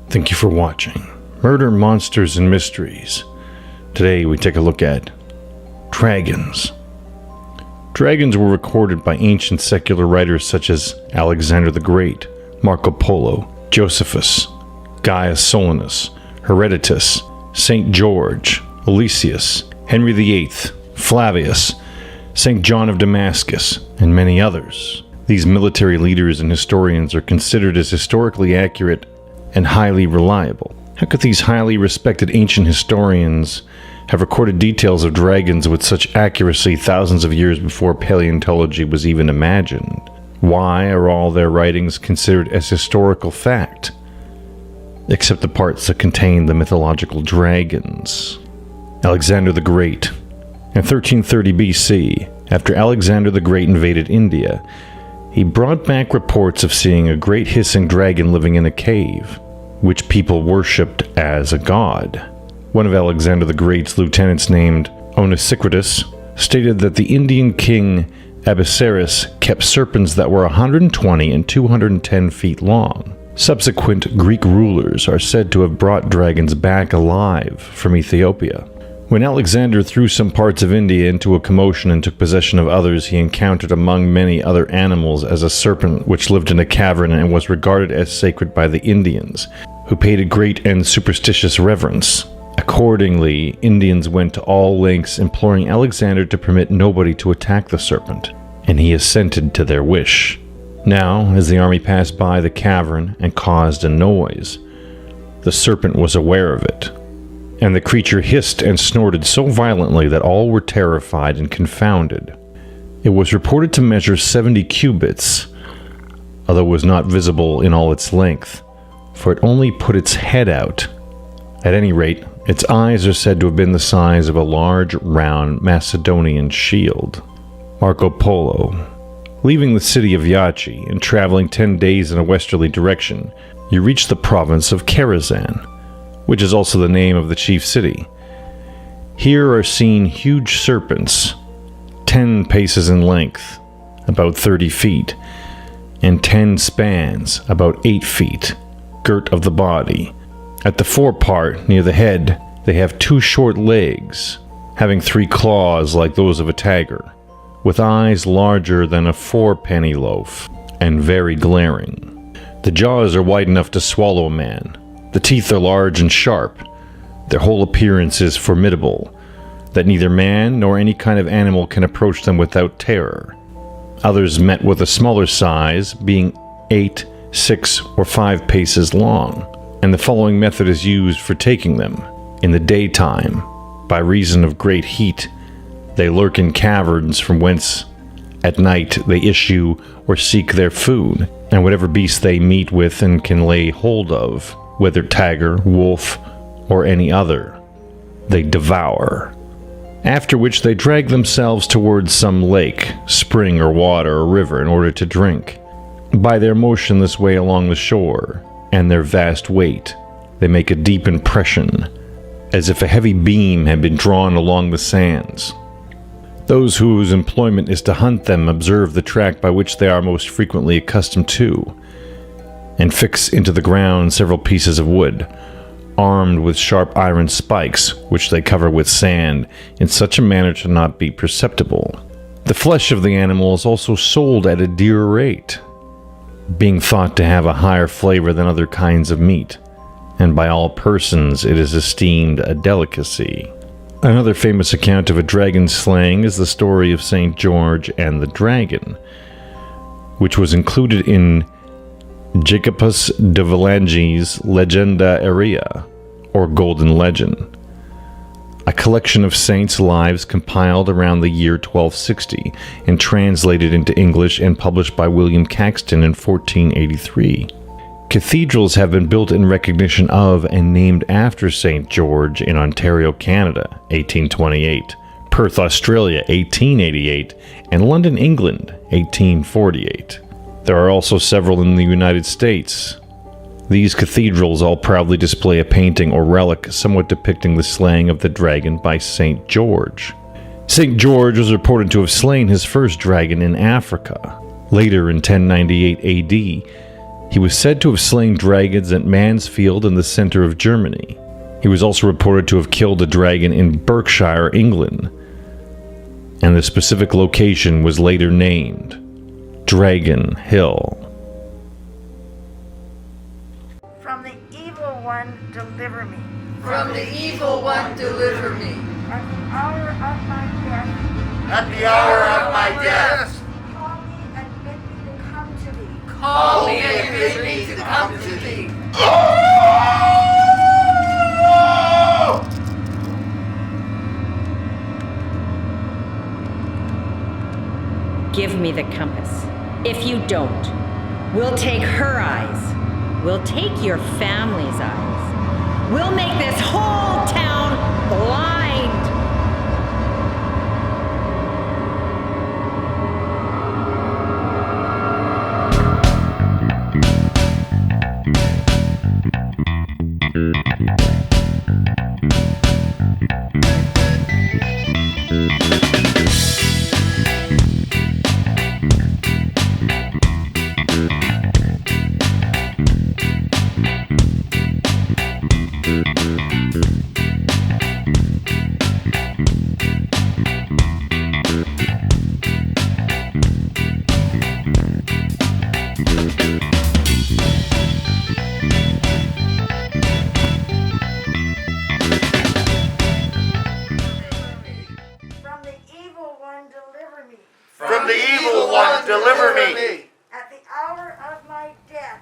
Thank you for watching Murder, Monsters, and Mysteries. Today we take a look at dragons. Dragons were recorded by ancient secular writers such as Alexander the Great, Marco Polo, Josephus, Gaius Solinus, Herodotus, St. George, Eliseus, Henry VIII, Flavius, St. John of Damascus, and many others. These military leaders and historians are considered as historically accurate and highly reliable. How could these highly respected ancient historians have recorded details of dragons with such accuracy thousands of years before paleontology was even imagined? Why are all their writings considered as historical fact, except the parts that contain the mythological dragons? Alexander the Great. In 1330 BC, after Alexander the Great invaded India, he brought back reports of seeing a great hissing dragon living in a cave, which people worshipped as a god. One of Alexander the Great's lieutenants, named Onesicritus, stated that the Indian king Abesiris kept serpents that were 120 and 210 feet long. Subsequent Greek rulers are said to have brought dragons back alive from Ethiopia. When Alexander threw some parts of India into a commotion and took possession of others, he encountered among many other animals as a serpent which lived in a cavern and was regarded as sacred by the Indians, who paid it great and superstitious reverence. Accordingly, Indians went to all lengths imploring Alexander to permit nobody to attack the serpent, and he assented to their wish. Now, as the army passed by the cavern and caused a noise, the serpent was aware of it, and the creature hissed and snorted so violently that all were terrified and confounded. It was reported to measure 70 cubits, although it was not visible in all its length, for it only put its head out. At any rate, its eyes are said to have been the size of a large, round Macedonian shield. Marco Polo. Leaving the city of Yachi and traveling 10 days in a westerly direction, you reach the province of Karazhan, which is also the name of the chief city. Here are seen huge serpents, 10 paces in length, about 30 feet, and 10 spans, about 8 feet, girt of the body. At the forepart, near the head, they have 2 short legs, having 3 claws like those of a tiger, with eyes larger than a 4-penny loaf, and very glaring. The jaws are wide enough to swallow a man. The teeth are large and sharp. Their whole appearance is formidable, that neither man nor any kind of animal can approach them without terror. Others met with a smaller size, being 8, 6, or 5 paces long, and the following method is used for taking them. In the daytime, by reason of great heat, they lurk in caverns from whence at night they issue or seek their food, and whatever beast they meet with and can lay hold of, whether tiger, wolf, or any other, they devour. After which they drag themselves towards some lake, spring or water or river in order to drink. By their motionless way along the shore, and their vast weight, they make a deep impression, as if a heavy beam had been drawn along the sands. Those whose employment is to hunt them observe the track by which they are most frequently accustomed to, and fix into the ground several pieces of wood, armed with sharp iron spikes, which they cover with sand in such a manner to not be perceptible. The flesh of the animal is also sold at a dear rate, being thought to have a higher flavor than other kinds of meat, and by all persons it is esteemed a delicacy. Another famous account of a dragon slaying is the story of St. George and the Dragon, which was included in Jacobus de Valangi's Legenda Aurea, or Golden Legend, a collection of saints' lives compiled around the year 1260 and translated into English and published by William Caxton in 1483. Cathedrals have been built in recognition of and named after St. George in Ontario, Canada, 1828, Perth, Australia, 1888, and London, England, 1848. There are also several in the United States. These cathedrals all proudly display a painting or relic somewhat depicting the slaying of the dragon by St. George. St. George was reported to have slain his first dragon in Africa. Later, in 1098 AD, He was said to have slain dragons at Mansfield in the center of Germany. He was also reported to have killed a dragon in Berkshire, England, and the specific location was later named Dragon Hill. From the evil one, deliver me. From the evil one, deliver me. At the hour of my death, At the hour of my death, call me and bid me to come to thee. Call me and bid me to come to thee. Give me the compass. If you don't, we'll take her eyes. We'll take your family's eyes. We'll make this whole town blind. From the evil one, deliver me. from the evil one, deliver me. At the hour of my death,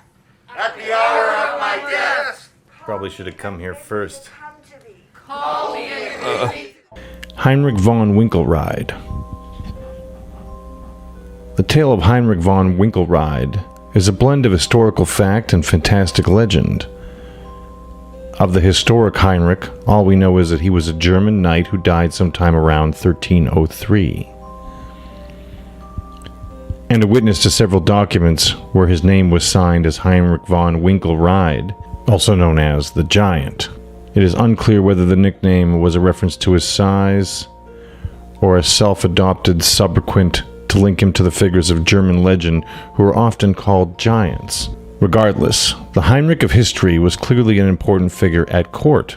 At the hour of my death, Probably should have come here first. come to thee. Call me and bid me. Heinrich von Winkelried. The tale of Heinrich von Winkelried is a blend of historical fact and fantastic legend. Of the historic Heinrich, all we know is that he was a German knight who died sometime around 1303, and a witness to several documents where his name was signed as Heinrich von Winkelried, also known as the Giant. It is unclear whether the nickname was a reference to his size or a self-adopted subsequent to link him to the figures of German legend who are often called giants. Regardless, the Heinrich of history was clearly an important figure at court.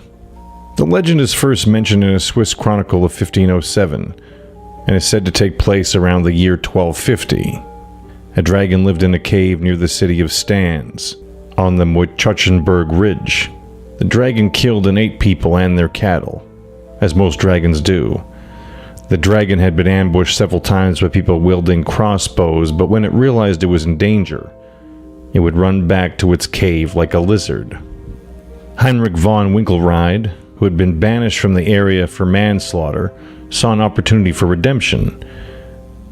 The legend is first mentioned in a Swiss chronicle of 1507 and is said to take place around the year 1250. A dragon lived in a cave near the city of Stans on the Moitschenberg Ridge. The dragon killed and ate people and their cattle, as most dragons do. The dragon had been ambushed several times by people wielding crossbows, but when it realized it was in danger, it would run back to its cave like a lizard. Heinrich von Winkelried, who had been banished from the area for manslaughter, saw an opportunity for redemption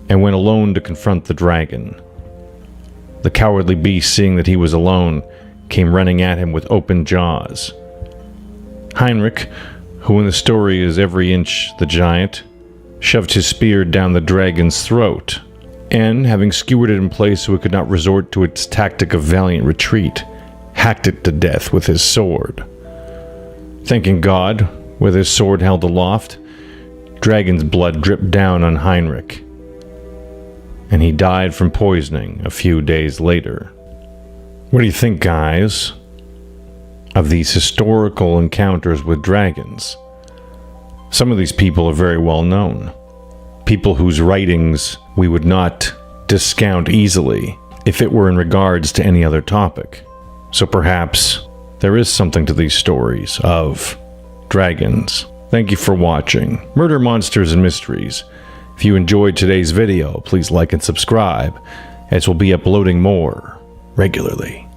and went alone to confront the dragon. The cowardly beast, seeing that he was alone, came running at him with open jaws. Heinrich, who in the story is every inch the giant, shoved his spear down the dragon's throat, and, having skewered it in place so it could not resort to its tactic of valiant retreat, hacked it to death with his sword. Thanking God, with his sword held aloft, dragon's blood dripped down on Heinrich, and he died from poisoning a few days later. What do you think, guys, of these historical encounters with dragons? Some of these people are very well known. People whose writings we would not discount easily if it were in regards to any other topic. So perhaps there is something to these stories of dragons. Thank you for watching Murder, Monsters, and Mysteries. If you enjoyed today's video, please like and subscribe, as we'll be uploading more regularly.